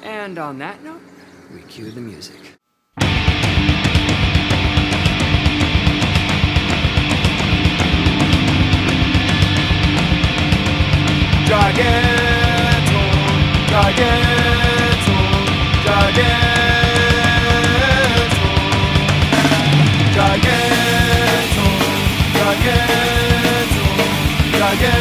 And on that note, we cue the music. Gigantor, Gigantor, Gigantor, Gigantor, Gigantor, Gigantor,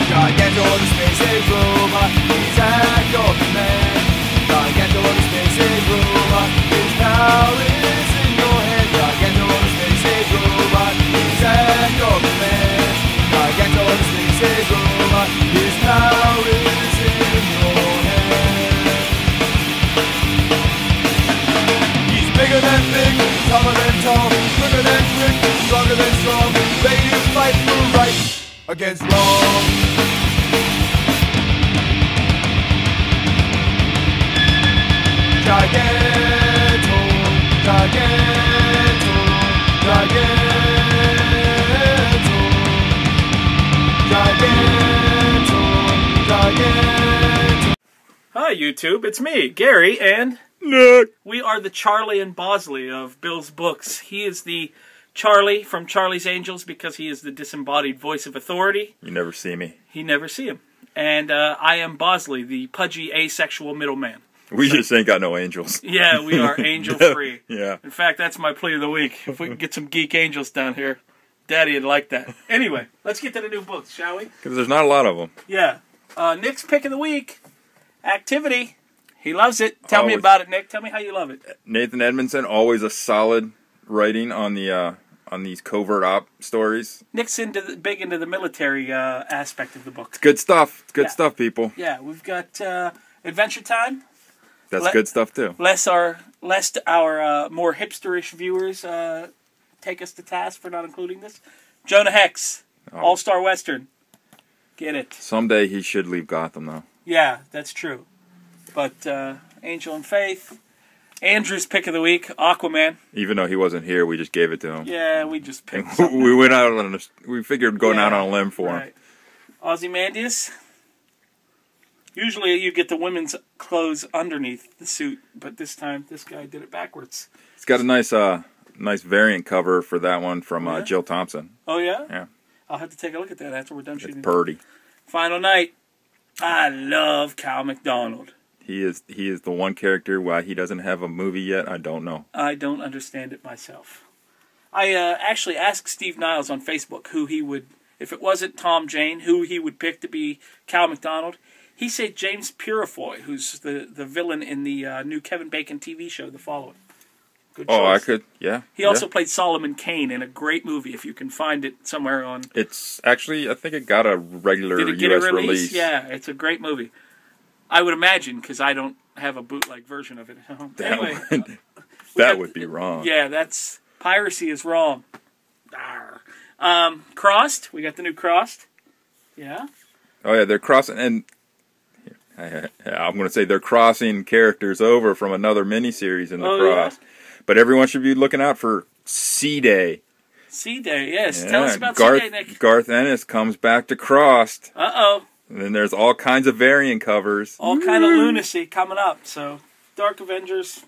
Gigantor, the space age robot, he's at your command. Gigantor, the space age robot, his power is in your hand. Gigantor, the space age robot, he's at your command. Gigantor, the space age robot, his power is in your hand. He's bigger than big, taller than tall, quicker than quick, stronger than strong, ready to fight for right against wrong. Gigantor, Gigantor, Gigantor, Gigantor, Gigantor. Hi YouTube, it's me, Gary, and Nick. we are the Charlie and Bosley of Bill's books. He is the Charlie from Charlie's Angels because he is the disembodied voice of authority. You never see me. He never see him. And I am Bosley, the pudgy asexual middleman. We just ain't got no angels. Yeah, we are angel-free. Yeah. In fact, that's my plea of the week. If we can get some geek angels down here, Daddy would like that. Anyway, let's get to the new books, shall we? Because there's not a lot of them. Yeah. Nick's pick of the week, Activity. He loves it. Tell me Always. about it, Nick. Tell me how you love it. Nathan Edmondson, always a solid writing on the on these covert op stories. Nick's big into the military aspect of the book. It's good stuff. It's good Yeah. stuff, people. Yeah, we've got Adventure Time. That's good stuff too. Lest our more hipsterish viewers take us to task for not including this. Jonah Hex, All-Star Western. Get it. Someday he should leave Gotham, though. Yeah, that's true. But Angel and Faith. Andrew's pick of the week, Aquaman. Even though he wasn't here, we just gave it to him. Yeah, we just picked something. We went out on we figured going out on a limb for him. Ozymandias. Usually you get the women's clothes underneath the suit, but this time this guy did it backwards. It's got a nice variant cover for that one from Jill Thompson. Oh, yeah? Yeah. I'll have to take a look at that after we're done shooting. It's purty. Final Night. I love Cal McDonald. He is the one character. Why he doesn't have a movie yet, I don't know. I don't understand it myself. I actually asked Steve Niles on Facebook who he would, if it wasn't Tom Jane, who he would pick to be Cal McDonald. He said James Purefoy, who's the villain in the new Kevin Bacon TV show, The Following. Good choice. Oh, I could, yeah. He also played Solomon Kane in a great movie, if you can find it somewhere on... It's actually, I think it got a regular Did it get U.S. a release. Yeah, it's a great movie. I would imagine, because I don't have a bootleg version of it at home. Anyway, that would be wrong. Yeah, that's... Piracy is wrong. Crossed. We got the new Crossed. Yeah. Oh, yeah, they're crossing... And I'm going to say they're crossing characters over from another miniseries in the Cross. Yeah. But everyone should be looking out for C-Day. C-Day, yes. Yeah. Tell us about C-Day, Nick. Garth Ennis comes back to Crossed. Uh-oh. And then there's all kinds of variant covers. All kind of lunacy coming up. So, Dark Avengers,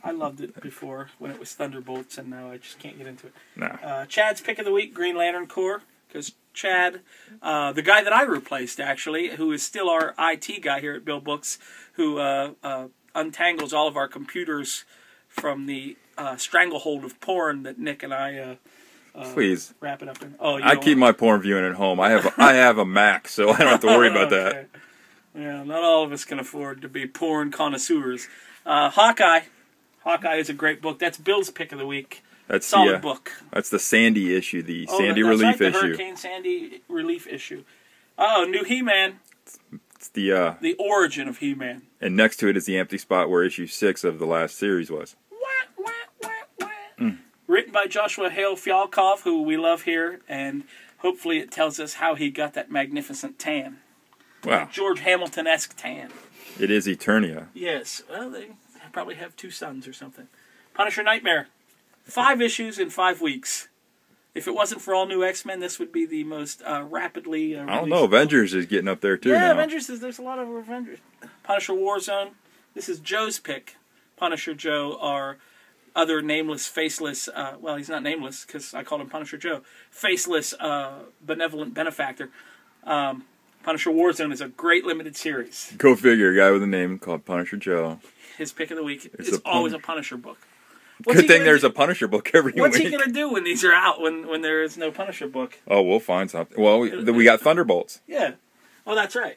I loved it before when it was Thunderbolts, and now I just can't get into it. No. Chad's pick of the week, Green Lantern Corps. Because Chad, the guy that I replaced, actually, who is still our IT guy here at Bill Books, who untangles all of our computers from the stranglehold of porn that Nick and I please wrap it up in. Oh, I keep my porn viewing at home. I have a Mac, so I don't have to worry about that. Yeah, not all of us can afford to be porn connoisseurs. Hawkeye. Hawkeye is a great book. That's Bill's pick of the week. That's solid book. That's the Sandy issue, the Sandy relief the issue. Hurricane Sandy relief issue. Oh, new He-Man. It's the origin of He-Man. And next to it is the empty spot where issue 6 of the last series was. Written by Joshua Hale Fialkov, who we love here, and hopefully it tells us how he got that magnificent tan. Wow. George Hamilton-esque tan. It is Eternia. Yes. Well, they probably have 2 sons or something. Punisher Nightmare. 5 issues in 5 weeks. If it wasn't for all new X-Men, this would be the most rapidly. I don't know. Avengers is getting up there too. Yeah, now. Avengers there's a lot of Avengers. Punisher Warzone. This is Joe's pick. Punisher Joe, our other nameless, faceless. Well, he's not nameless because I called him Punisher Joe. Faceless, benevolent benefactor. Punisher Warzone is a great limited series. Go figure. A guy with a name called Punisher Joe. His pick of the week is always a Punisher book. Good thing there's a Punisher book every week. What's he going to do when these are out, when there is no Punisher book? Oh, we'll find something. Well, we got Thunderbolts. Yeah. Oh, that's right.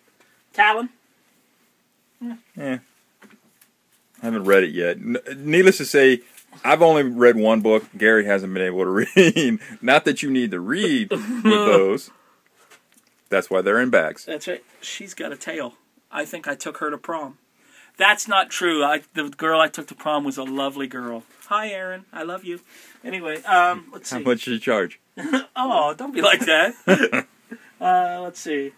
Talon? Yeah. I haven't read it yet. Needless to say, I've only read one book. Gary hasn't been able to read. Not that you need to read with those. That's why they're in bags. That's right. She's got a tail. I think I took her to prom. That's not true. The girl I took to prom was a lovely girl. Hi, Aaron. I love you. Anyway, let's see. How much did you charge? Oh, don't be like that. Let's see.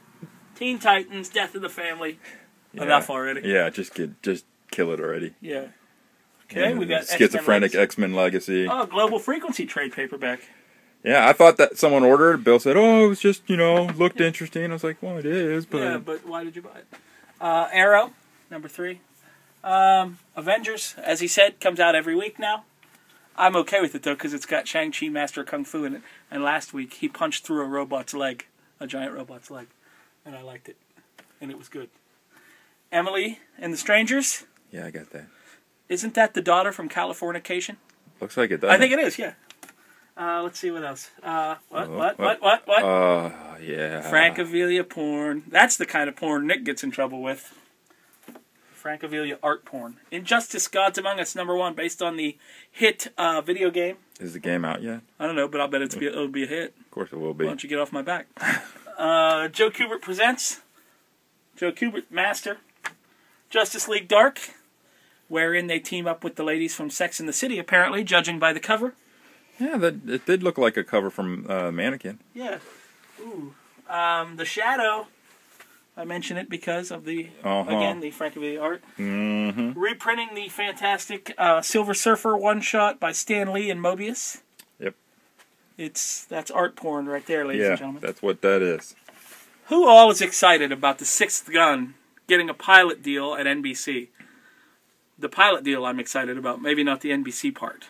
Teen Titans, Death of the Family. Yeah. Enough already. Yeah, just kill it already. Yeah. Okay, we got Schizophrenic X-Men Legacy. Oh, Global Frequency trade paperback. Yeah, I thought that someone ordered it. Bill said, "Oh, it was just looked interesting." I was like, "Well, it is, but." Yeah, but why did you buy it? Arrow, number 3. Avengers, as he said, comes out every week now. I'm okay with it, though, because it's got Shang-Chi, Master of Kung Fu in it. And last week, he punched through a robot's leg, a giant robot's leg. And I liked it. And it was good. Emily and the Strangers. Yeah, I got that. Isn't that the daughter from Californication? Looks like it does. I think it is, yeah. Let's see what else. What? Yeah. Francavilla porn. That's the kind of porn Nick gets in trouble with. Francavilla art porn. Injustice: Gods Among Us, number 1, based on the hit video game. Is the game out yet? I don't know, but I'll bet it'll be a hit. Of course it will be. Why don't you get off my back? Joe Kubert presents. Joe Kubert, Master. Justice League Dark, wherein they team up with the ladies from Sex and the City, apparently, judging by the cover. Yeah, it did look like a cover from Mannequin. Yeah. Ooh. The Shadow. I mention it because of the, again, the Francavilla art. Mm-hmm. Reprinting the fantastic Silver Surfer one-shot by Stan Lee and Mobius. Yep. That's art porn right there, ladies and gentlemen. Yeah, that's what that is. Who all is excited about the Sixth Gun getting a pilot deal at NBC? The pilot deal I'm excited about, maybe not the NBC part.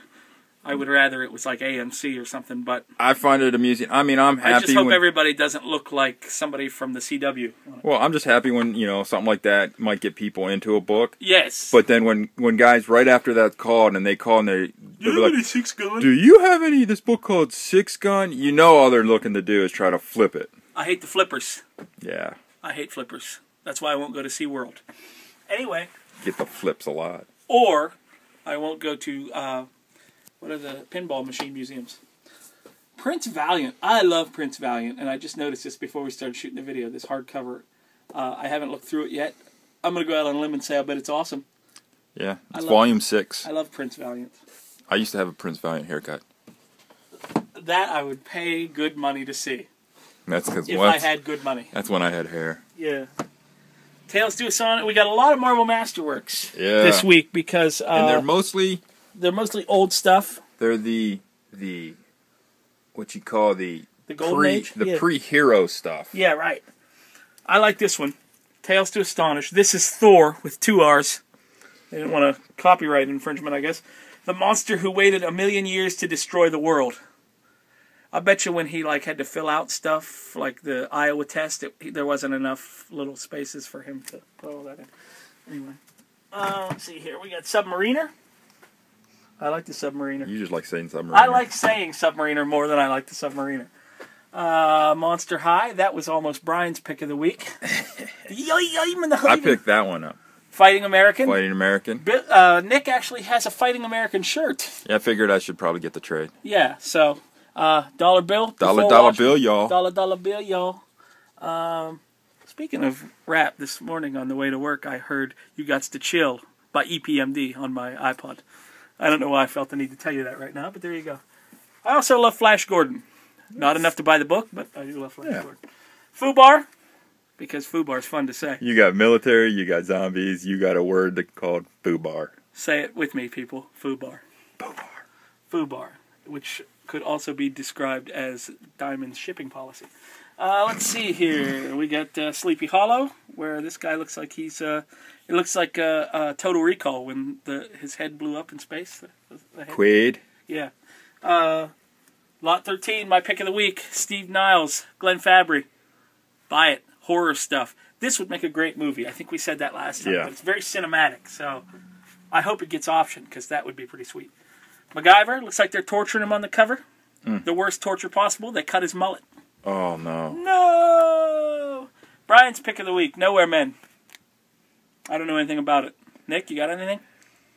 I would rather it was like AMC or something, but... I find it amusing. I mean, I'm happy I just hope everybody doesn't look like somebody from the CW. Well, I'm just happy when, something like that might get people into a book. Yes. But then when guys right after that called, and they call and they're like, any Six Gun? "Do you have any of this book called Six Gun?" You know all they're looking to do is try to flip it. I hate the flippers. Yeah. I hate flippers. That's why I won't go to SeaWorld. Anyway. Get the flips a lot. Or I won't go to... what are the pinball machine museums? Prince Valiant. I love Prince Valiant, and I just noticed this before we started shooting the video, this hardcover. I haven't looked through it yet. I'm going to go out on a limb and say I bet it's awesome. Yeah, it's volume 6. I love Prince Valiant. I used to have a Prince Valiant haircut. That I would pay good money to see. That's because if I had good money. That's when I had hair. Yeah. Tales to a Sonic. We got a lot of Marvel Masterworks this week because... and they're mostly old stuff. They're the what you call the Golden Age? pre-hero stuff. Yeah, right. I like this one. Tales to Astonish. This is Thor with 2 R's. They didn't want a copyright infringement, I guess. The monster who waited 1,000,000 years to destroy the world. I bet you when he had to fill out stuff like the Iowa test, there wasn't enough little spaces for him to put all that in. Anyway, let's see here. We got Submariner. I like the Submariner. You just like saying Submariner. I like saying Submariner more than I like the Submariner. Monster High. That was almost Brian's pick of the week. I picked that one up. Fighting American. Fighting American. Nick actually has a Fighting American shirt. Yeah, I figured I should probably get the trade. Yeah, so dollar bill. Dollar bill, y'all. Dollar bill, y'all. Speaking of rap, this morning on the way to work, I heard "You Gots to Chill" by EPMD on my iPod. I don't know why I felt the need to tell you that right now, but there you go. I also love Flash Gordon. Not enough to buy the book, but I do love Flash Gordon. Fubar, because Fubar is fun to say. You got military, you got zombies, you got a word called Fubar. Say it with me, people. Fubar. Fubar. Fubar, which could also be described as Diamond's shipping policy. Let's see here. We got Sleepy Hollow, where this guy looks like he's. It looks like Total Recall when his head blew up in space. The head. Quaid. Yeah. Lot 13, my pick of the week. Steve Niles, Glenn Fabry. Buy it. Horror stuff. This would make a great movie. I think we said that last time. Yeah. But it's very cinematic, so I hope it gets optioned, because that would be pretty sweet. MacGyver, looks like they're torturing him on the cover. The worst torture possible. They cut his mullet. Oh, no. No! Brian's pick of the week, Nowhere Men. I don't know anything about it. Nick, you got anything?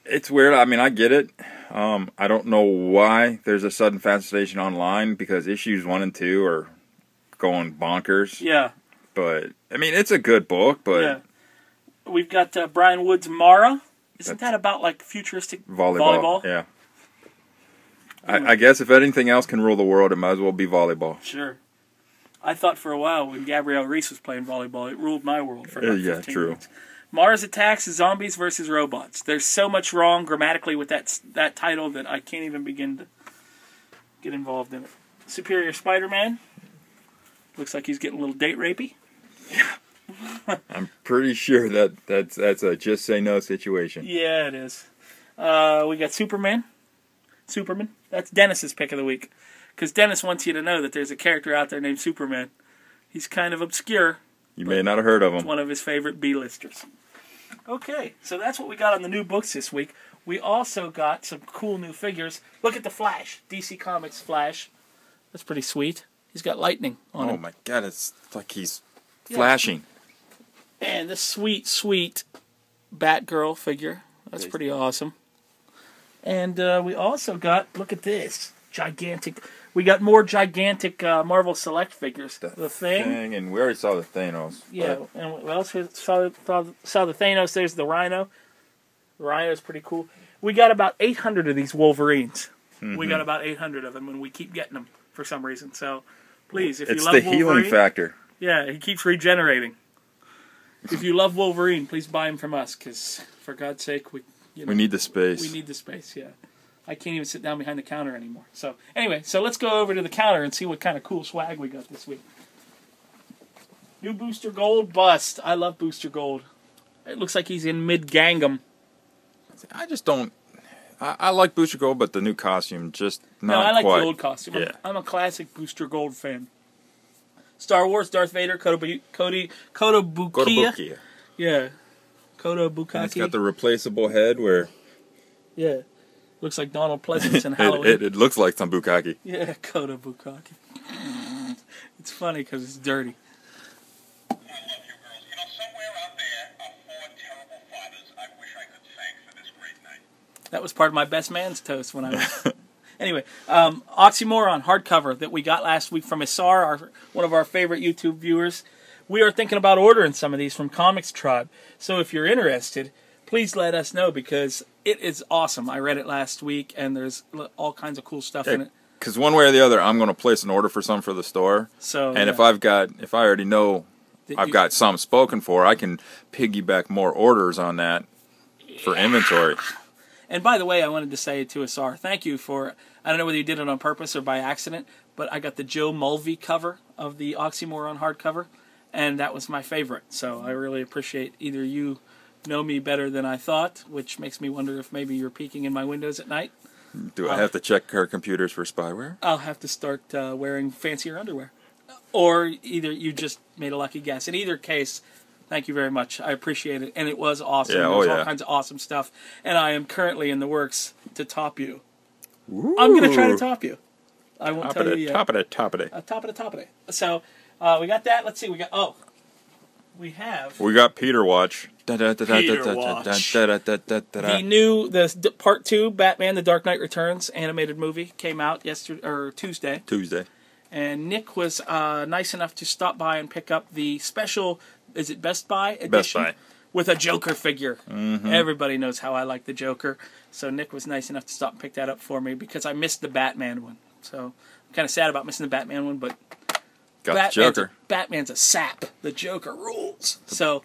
It's weird. I mean, I get it. I don't know why there's a sudden fascination online, because issues 1 and 2 are going bonkers. Yeah. But, I mean, it's a good book, but... Yeah. We've got Brian Wood's Mara. Isn't that about, like, futuristic volleyball? Yeah. I guess if anything else can rule the world, it might as well be volleyball. Sure. I thought for a while when Gabrielle Reese was playing volleyball, it ruled my world for about 15 minutes. Mars Attacks, Zombies versus Robots. There's so much wrong grammatically with that title that I can't even begin to get involved in it. Superior Spider-Man. Looks like he's getting a little date rapey. I'm pretty sure that's a just say no situation. Yeah, it is. We got Superman. That's Dennis's pick of the week. Because Dennis wants you to know that there's a character out there named Superman. He's kind of obscure. You may not have heard of him. It's one of his favorite B-listers. Okay, so that's what we got on the new books this week. We also got some cool new figures. Look at the Flash. DC Comics Flash. That's pretty sweet. He's got lightning on him. Oh my god, it's like he's flashing. And this sweet, sweet Batgirl figure. That's pretty awesome. And we also got, look at this, gigantic. We got more gigantic Marvel Select figures. The Thing. And we already saw the Thanos. Yeah, and we also saw the Thanos. There's the Rhino. The Rhino's pretty cool. We got about 800 of these Wolverines. Mm-hmm. We got about 800 of them, and we keep getting them for some reason. So, please, if you love Wolverine... It's the healing factor. Yeah, he keeps regenerating. If you love Wolverine, please buy him from us, because, for God's sake, we need the space. We need the space, yeah. I can't even sit down behind the counter anymore. So, anyway, let's go over to the counter and see what kind of cool swag we got this week. New Booster Gold bust. I love Booster Gold. It looks like he's in mid-Gangnam. I just don't... I like Booster Gold, but the new costume just not No, I like quite. the old costume. Yeah. I'm a classic Booster Gold fan. Star Wars, Darth Vader, Kotobukiya. Yeah. Kotobukaki. And it's got the replaceable head where... Yeah. Looks like Donald Pleasance in Halloween. It looks like some bukkake. Yeah, Kotobukaki. It's funny because it's dirty. I love you girls. You know, somewhere out there are 4 terrible fathers I wish I could thank for this great night. That was part of my best man's toast when I was... Anyway, Oxymoron hardcover that we got last week from Isar, one of our favorite YouTube viewers. We are thinking about ordering some of these from Comics Tribe. So if you're interested, please let us know, because it is awesome. I read it last week, and there's all kinds of cool stuff in it. Because one way or the other, I'm going to place an order for some for the store. So, and if I already know I've got some spoken for, I can piggyback more orders on that for inventory. And by the way, I wanted to say to Asar, thank you for, I don't know whether you did it on purpose or by accident, but I got the Joe Mulvey cover of the Oxymoron hardcover, and that was my favorite. So I really appreciate either you know me better than I thought, which makes me wonder if maybe you're peeking in my windows at night. Do I have to check her computers for spyware? I'll have to start wearing fancier underwear. Or either you just made a lucky guess. In either case, thank you very much. I appreciate it. And it was awesome. Yeah, there was all kinds of awesome stuff. And I am currently in the works to top you. Ooh. I'm going to try to top you. I won't tell you yet. Top of it. Top of it. So, we got that. Let's see. We have... We got Peter Watch. The new, Part 2, Batman: The Dark Knight Returns animated movie came out Tuesday. And Nick was nice enough to stop by and pick up the special, is it Best Buy edition? Best Buy. With a Joker figure. Mm-hmm. Everybody knows how I like the Joker. So Nick was nice enough to stop and pick that up for me because I missed the Batman one. So I'm kind of sad about missing the Batman one, but got the Joker. Batman's a sap. The Joker rules. So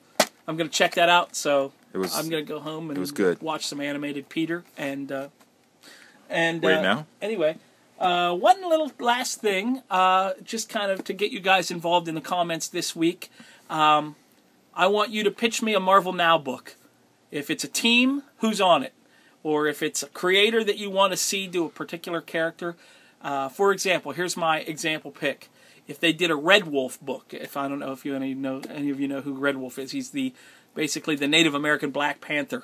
I'm going to check that out. So I'm going to go home and watch some animated Peter. And wait now? Anyway, One little last thing, just kind of to get you guys involved in the comments this week. I want you to pitch me a Marvel Now book. If it's a team, who's on it? Or if it's a creator that you want to see do a particular character. For example, here's my example pick. If they did a Red Wolf book, if I don't know if any of you know who Red Wolf is, he's basically the Native American Black Panther.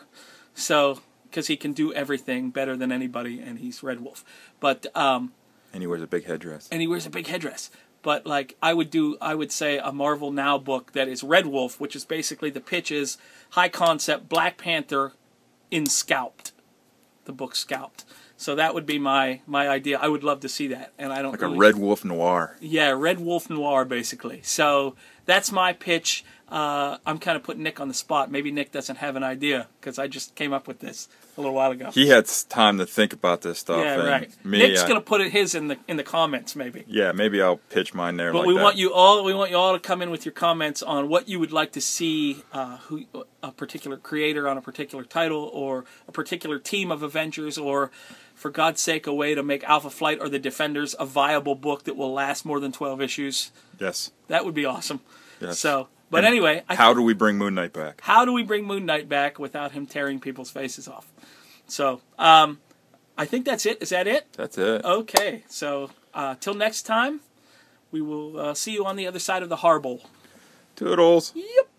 So, because he can do everything better than anybody, and he's Red Wolf. But And he wears a big headdress. But like I would say a Marvel Now book that is Red Wolf, which is basically the pitch is high concept Black Panther in Scalped, the book Scalped. So that would be my idea. I would love to see that, and I don't like a Red Wolf Noir. Yeah, Red Wolf Noir basically. So that's my pitch. I'm kind of putting Nick on the spot. Maybe Nick doesn't have an idea because I just came up with this a little while ago. He had time to think about this stuff. Yeah, and right. Me, Nick's gonna put his in the comments maybe. Yeah, maybe I'll pitch mine there. But like we that. want you all to come in with your comments on what you would like to see, a particular creator on a particular title, or a particular team of Avengers, or for God's sake, a way to make Alpha Flight or the Defenders a viable book that will last more than 12 issues. Yes. That would be awesome. Yes. So, but And anyway, how do we bring Moon Knight back? How do we bring Moon Knight back without him tearing people's faces off? So, I think that's it. Is that it? That's it. Okay. So, till next time, we will see you on the other side of the harbor. Toodles. Yep.